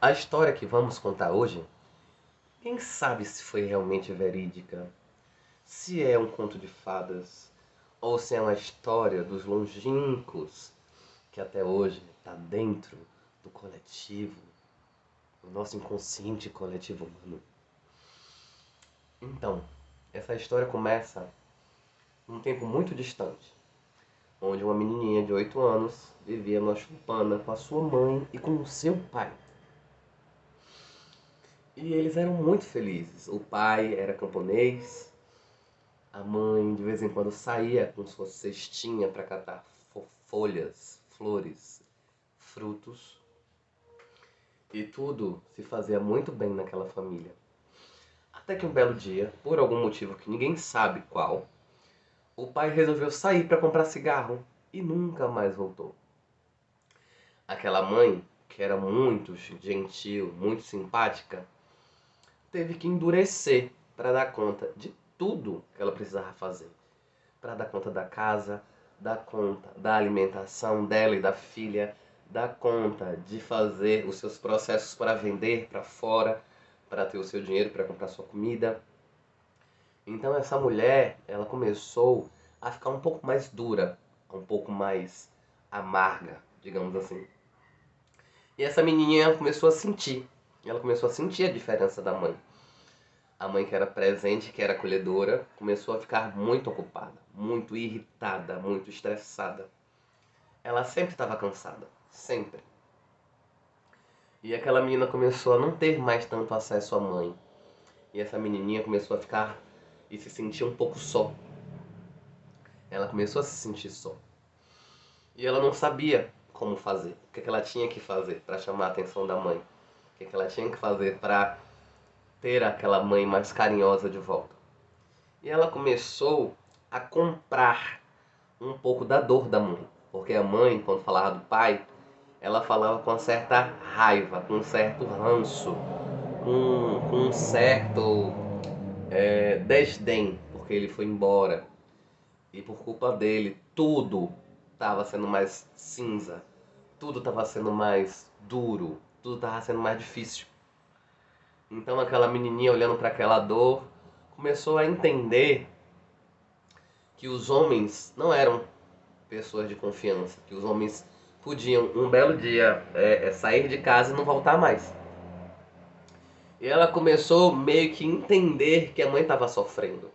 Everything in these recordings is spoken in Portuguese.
A história que vamos contar hoje, quem sabe se foi realmente verídica, se é um conto de fadas, ou se é uma história dos longínquos que até hoje está dentro do coletivo, do nosso inconsciente coletivo humano. Então, essa história começa num tempo muito distante, onde uma menininha de 8 anos vivia numa choupana com a sua mãe e com o seu pai. E eles eram muito felizes. O pai era camponês, a mãe de vez em quando saía com sua cestinha para catar folhas, flores, frutos. E tudo se fazia muito bem naquela família. Até que um belo dia, por algum motivo que ninguém sabe qual, o pai resolveu sair para comprar cigarro e nunca mais voltou. Aquela mãe, que era muito gentil, muito simpática, teve que endurecer para dar conta de tudo que ela precisava fazer. Para dar conta da casa, dar conta da alimentação dela e da filha, dar conta de fazer os seus processos para vender para fora, para ter o seu dinheiro para comprar sua comida. Então essa mulher, ela começou a ficar um pouco mais dura, um pouco mais amarga, digamos assim. E essa menininha começou a sentir, ela começou a sentir a diferença da mãe. A mãe que era presente, que era acolhedora, começou a ficar muito ocupada, muito irritada, muito estressada. Ela sempre estava cansada, sempre. E aquela menina começou a não ter mais tanto acesso à mãe. E essa menininha começou a ficar e se sentir um pouco só. Ela começou a se sentir só. E ela não sabia como fazer, o que ela tinha que fazer para chamar a atenção da mãe, o que ela tinha que fazer para ter aquela mãe mais carinhosa de volta. E ela começou a comprar um pouco da dor da mãe. Porque a mãe, quando falava do pai, ela falava com uma certa raiva, com um certo ranço, com um certo desdém, porque ele foi embora. E por culpa dele, tudo estava sendo mais cinza, tudo estava sendo mais duro, tudo estava sendo mais difícil. Então aquela menininha olhando para aquela dor começou a entender que os homens não eram pessoas de confiança, que os homens podiam um belo dia sair de casa e não voltar mais. E ela começou meio que entender que a mãe estava sofrendo.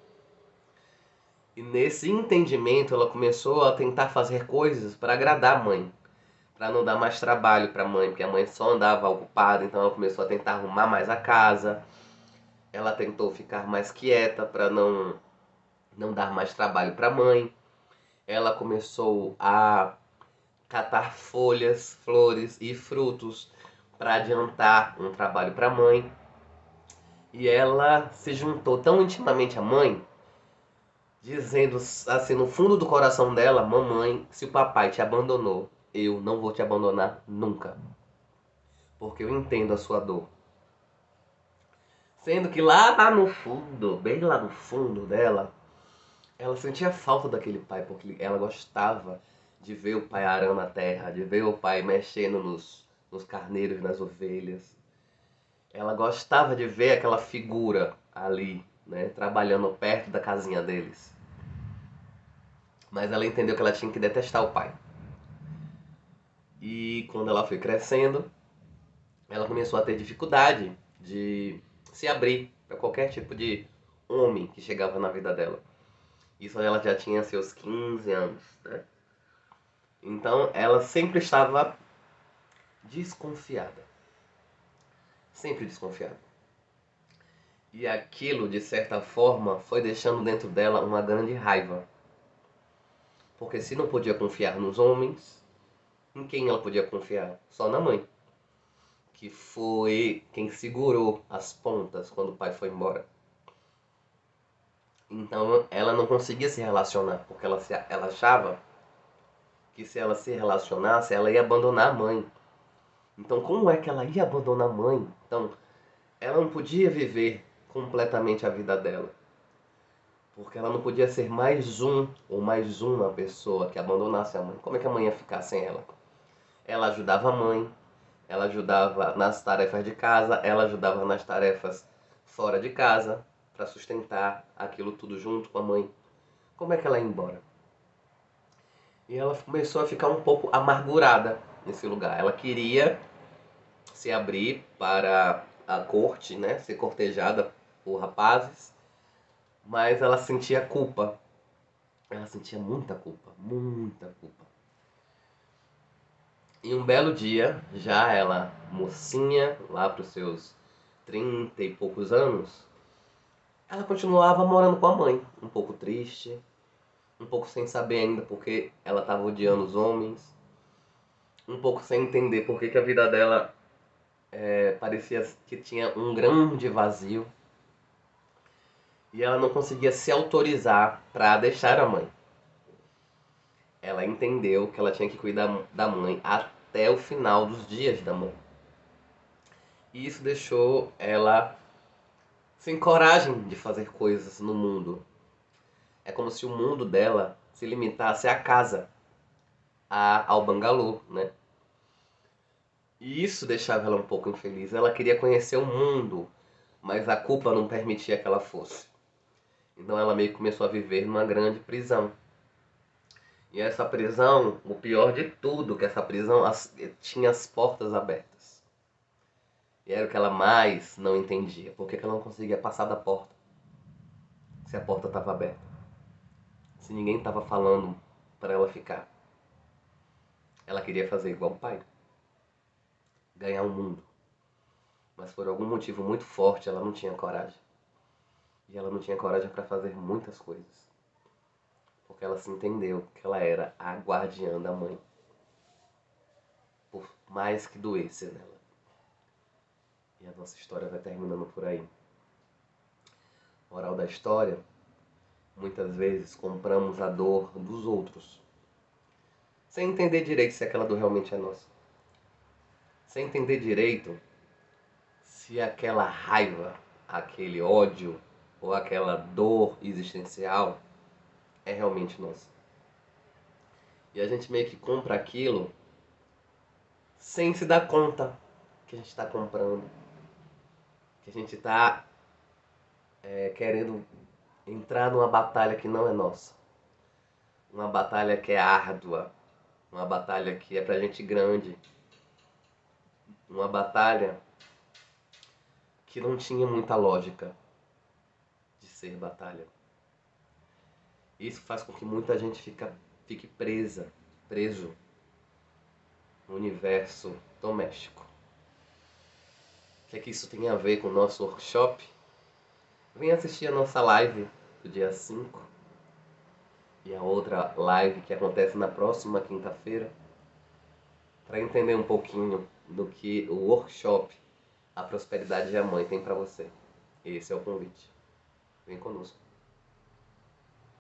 E nesse entendimento ela começou a tentar fazer coisas para agradar a mãe, para não dar mais trabalho para a mãe, porque a mãe só andava ocupada, então ela começou a tentar arrumar mais a casa. Ela tentou ficar mais quieta para não dar mais trabalho para a mãe. Ela começou a catar folhas, flores e frutos para adiantar um trabalho para a mãe. E ela se juntou tão intimamente à mãe, dizendo assim no fundo do coração dela: mamãe, se o papai te abandonou, eu não vou te abandonar nunca, porque eu entendo a sua dor. Sendo que lá no fundo, bem lá no fundo dela, ela sentia falta daquele pai, porque ela gostava de ver o pai arando a terra, de ver o pai mexendo nos carneiros, nas ovelhas. Ela gostava de ver aquela figura ali, né, trabalhando perto da casinha deles. Mas ela entendeu que ela tinha que detestar o pai. E quando ela foi crescendo, ela começou a ter dificuldade de se abrir para qualquer tipo de homem que chegava na vida dela. Isso ela já tinha seus 15 anos, né? Então ela sempre estava desconfiada. Sempre desconfiada. E aquilo, de certa forma, foi deixando dentro dela uma grande raiva. Porque se não podia confiar nos homens, em quem ela podia confiar? Só na mãe, que foi quem segurou as pontas quando o pai foi embora. Então ela não conseguia se relacionar, porque ela achava que se ela se relacionasse, ela ia abandonar a mãe. Então como é que ela ia abandonar a mãe? Então ela não podia viver completamente a vida dela. Porque ela não podia ser mais um ou mais uma pessoa que abandonasse a mãe. Como é que a mãe ia ficar sem ela? Ela ajudava a mãe, Ela ajudava nas tarefas de casa, ela ajudava nas tarefas fora de casa, para sustentar aquilo tudo junto com a mãe. Como é que ela ia embora? E ela começou a ficar um pouco amargurada nesse lugar. Ela queria se abrir para a corte, né, ser cortejada por rapazes, mas ela sentia culpa. Ela sentia muita culpa, muita culpa. E um belo dia, já ela mocinha, lá para os seus 30 e poucos anos, ela continuava morando com a mãe, um pouco triste, um pouco sem saber ainda porque ela estava odiando os homens, um pouco sem entender por que a vida dela parecia que tinha um grande vazio e ela não conseguia se autorizar para deixar a mãe. Ela entendeu que ela tinha que cuidar da mãe até o final dos dias da mãe. E isso deixou ela sem coragem de fazer coisas no mundo. É como se o mundo dela se limitasse à casa, ao bangalô, né? E isso deixava ela um pouco infeliz. Ela queria conhecer o mundo, mas a culpa não permitia que ela fosse. Então ela meio que começou a viver numa grande prisão. E essa prisão, o pior de tudo, que essa prisão tinha as portas abertas. E era o que ela mais não entendia. Por que ela não conseguia passar da porta? Se a porta estava aberta. Se ninguém estava falando para ela ficar. Ela queria fazer igual o pai. Ganhar o mundo. Mas por algum motivo muito forte ela não tinha coragem. E ela não tinha coragem para fazer muitas coisas. Porque ela se entendeu que ela era a guardiã da mãe. Por mais que doesse nela. E a nossa história vai terminando por aí. Moral da história: muitas vezes compramos a dor dos outros, sem entender direito se aquela dor realmente é nossa. Sem entender direito se aquela raiva, aquele ódio ou aquela dor existencial é realmente nossa. E a gente meio que compra aquilo sem se dar conta que a gente está comprando. Que a gente está querendo entrar numa batalha que não é nossa. Uma batalha que é árdua. Uma batalha que é pra gente grande. Uma batalha que não tinha muita lógica de ser batalha. Isso faz com que muita gente fique preso no universo doméstico. O que é que isso tem a ver com o nosso workshop? Vem assistir a nossa live do dia 5 e a outra live que acontece na próxima quinta-feira, para entender um pouquinho do que o workshop A Prosperidade e a Mãe tem para você. Esse é o convite. Vem conosco.